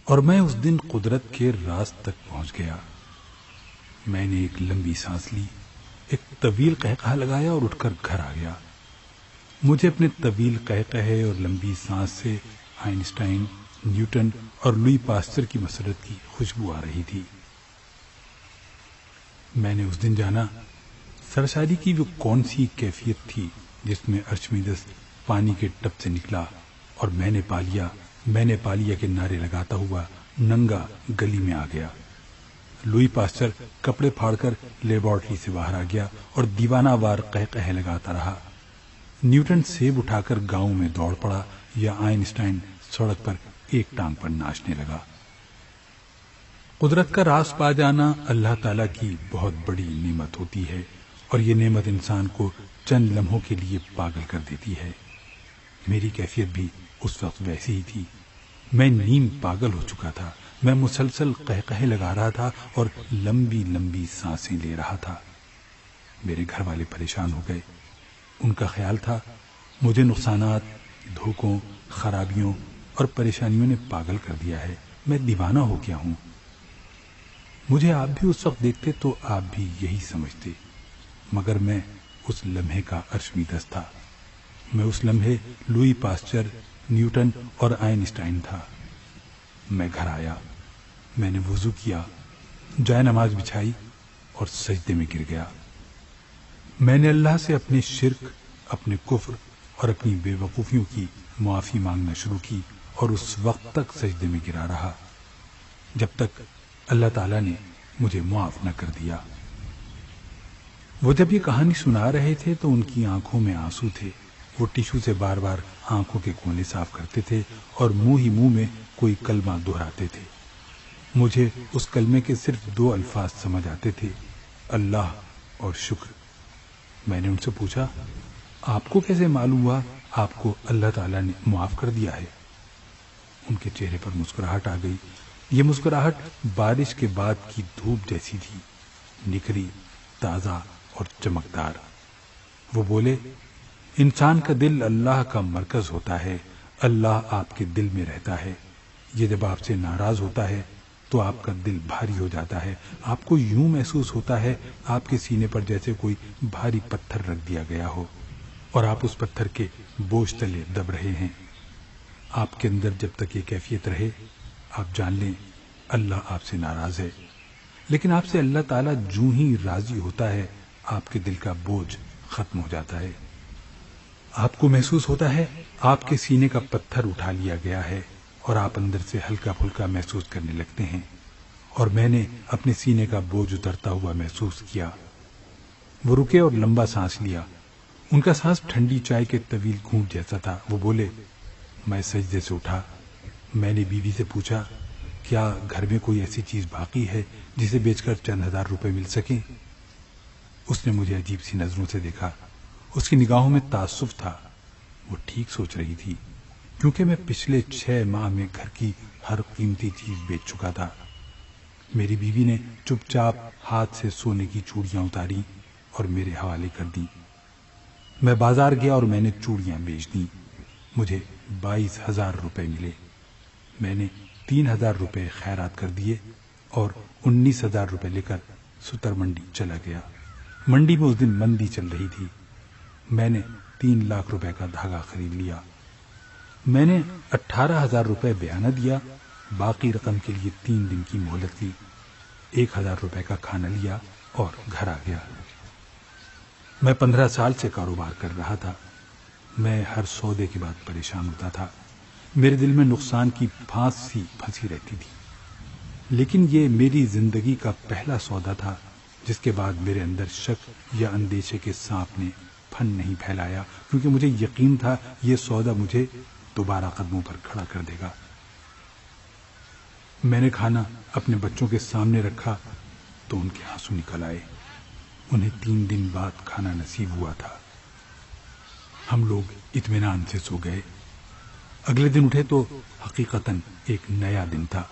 اور میں اس دن قدرت کے راز تک پہنچ گیا۔ میں نے ایک لمبی سانس لی، ایک طویل قہقہہ لگایا اور اٹھ کر گھر آ گیا۔ مجھے اپنے طویل قہقہے اور لمبی سانس سے آئنسٹائن، نیوٹن اور لوئی پاسچر کی مسرت کی خوشبو آ رہی تھی۔ میں نے اس دن جانا سرشاری کی وہ کون سی کیفیت تھی جس میں ارشمیدس پانی کے ٹب سے نکلا اور میں نے پا لیا کے نعرے لگاتا ہوا ننگا گلی میں آ گیا۔ لوئی پاسچر کپڑے پھاڑ کر لیبارٹری سے باہر آ گیا اور دیوانہ وار قہقہے لگاتا رہا۔ نیوٹن سیب اٹھا کر گاؤں میں دوڑ پڑا یا آئنسٹائن سڑک پر ایک ٹانگ پر ناچنے لگا۔ قدرت کا راز پا جانا اللہ تعالیٰ کی بہت بڑی نعمت ہوتی ہے، اور یہ نعمت انسان کو چند لمحوں کے لیے پاگل کر دیتی ہے۔ میری کیفیت بھی اس وقت ویسی ہی تھی۔ میں نیم پاگل ہو چکا تھا۔ میں مسلسل قہقہے لگا رہا تھا اور لمبی لمبی سانسیں لے رہا تھا۔ میرے گھر والے پریشان ہو گئے۔ ان کا خیال تھا مجھے نقصانات، دھوکوں، خرابیوں اور پریشانیوں نے پاگل کر دیا ہے۔ میں دیوانہ ہو گیا ہوں۔ مجھے آپ بھی اس وقت دیکھتے تو آپ بھی یہی سمجھتے، مگر میں اس لمحے کا ارشمیدس تھا۔ میں اس لمحے لوئی پاسچر، نیوٹن اور آئنسٹائن تھا۔ میں گھر آیا، میں نے وضو کیا، جائے نماز بچھائی اور سجدے میں گر گیا۔ میں نے اللہ سے اپنے شرک، اپنے کفر اور اپنی بے وقوفیوں کی معافی مانگنا شروع کی، اور اس وقت تک سجدے میں گرا رہا جب تک اللہ تعالیٰ نے مجھے معاف نہ کر دیا۔ وہ جب یہ کہانی سنا رہے تھے تو ان کی آنکھوں میں آنسو تھے۔ وہ ٹیشو سے بار بار آنکھوں کے کونے صاف کرتے تھے اور منہ ہی منہ میں کوئی کلمہ دہراتے تھے۔ مجھے اس کلمے کے صرف 2 الفاظ سمجھ آتے تھے، اللہ اور شکر۔ میں نے ان سے پوچھا، آپ کو کیسے معلوم ہوا آپ کو اللہ تعالیٰ نے معاف کر دیا ہے؟ ان کے چہرے پر مسکراہٹ آ گئی۔ یہ مسکراہٹ بارش کے بعد کی دھوپ جیسی تھی، نکھری، تازہ اور چمکدار۔ وہ بولے، انسان کا دل اللہ کا مرکز ہوتا ہے، اللہ آپ کے دل میں رہتا ہے۔ یہ جب آپ سے ناراض ہوتا ہے تو آپ کا دل بھاری ہو جاتا ہے۔ آپ کو یوں محسوس ہوتا ہے آپ کے سینے پر جیسے کوئی بھاری پتھر رکھ دیا گیا ہو اور آپ اس پتھر کے بوجھ تلے دب رہے ہیں۔ آپ کے اندر جب تک یہ کیفیت رہے آپ جان لیں اللہ آپ سے ناراض ہے، لیکن آپ سے اللہ تعالیٰ جوں ہی راضی ہوتا ہے آپ کے دل کا بوجھ ختم ہو جاتا ہے۔ آپ کو محسوس ہوتا ہے آپ کے سینے کا پتھر اٹھا لیا گیا ہے اور آپ اندر سے ہلکا پھلکا محسوس کرنے لگتے ہیں، اور میں نے اپنے سینے کا بوجھ اترتا ہوا محسوس کیا۔ وہ رکے اور لمبا سانس لیا۔ ان کا سانس ٹھنڈی چائے کے طویل گھونٹ جیسا تھا۔ وہ بولے، میں سجدے سے اٹھا۔ میں نے بیوی سے پوچھا، کیا گھر میں کوئی ایسی چیز باقی ہے جسے بیچ کر چند ہزار روپے مل سکیں؟ اس نے مجھے عجیب سی نظروں سے دیکھا۔ اس کی نگاہوں میں تعصب تھا۔ وہ ٹھیک سوچ رہی تھی، کیونکہ میں پچھلے 6 ماہ میں گھر کی ہر قیمتی چیز بیچ چکا تھا۔ میری بیوی نے چپ چاپ ہاتھ سے سونے کی چوڑیاں اتاری اور میرے حوالے کر دی۔ میں بازار گیا اور میں نے چوڑیاں بیچ دیں۔ مجھے 22,000 روپے ملے۔ میں نے 3,000 روپے خیرات کر دیے اور 19,000 روپے لے کر ستر منڈی چلا گیا۔ منڈی میں اس دن مندی چل رہی تھی۔ میں نے 3 لاکھ روپے کا دھاگا خرید لیا۔ میں نے 18,000 روپے بیعانہ دیا، باقی رقم کے لیے 3 دن کی مہلت لی۔ 1,000 روپے کا کھانا لیا اور گھر آ گیا۔ میں 15 سال سے کاروبار کر رہا تھا۔ میں ہر سودے کے بعد پریشان ہوتا تھا۔ میرے دل میں نقصان کی پھانس سی پھنسی رہتی تھی، لیکن یہ میری زندگی کا پہلا سودا تھا جس کے بعد میرے اندر شک یا اندیشے کے سانپ نے پھن نہیں پھیلایا، کیونکہ مجھے یقین تھا یہ سودا مجھے دوبارہ قدموں پر کھڑا کر دے گا۔ میں نے کھانا اپنے بچوں کے سامنے رکھا تو ان کے آنسو نکل آئے۔ انہیں 3 دن بعد کھانا نصیب ہوا تھا۔ ہم لوگ اطمینان سے سو گئے۔ اگلے دن اٹھے تو حقیقتاً ایک نیا دن تھا۔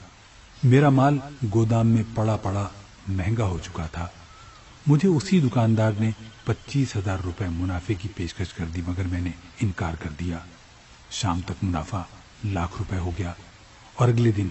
میرا مال گودام میں پڑا پڑا مہنگا ہو چکا تھا۔ مجھے اسی دکاندار نے 25,000 روپے منافع کی پیشکش کر دی، مگر میں نے انکار کر دیا۔ شام تک منافع 1,00,000 روپے ہو گیا اور اگلے دن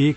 1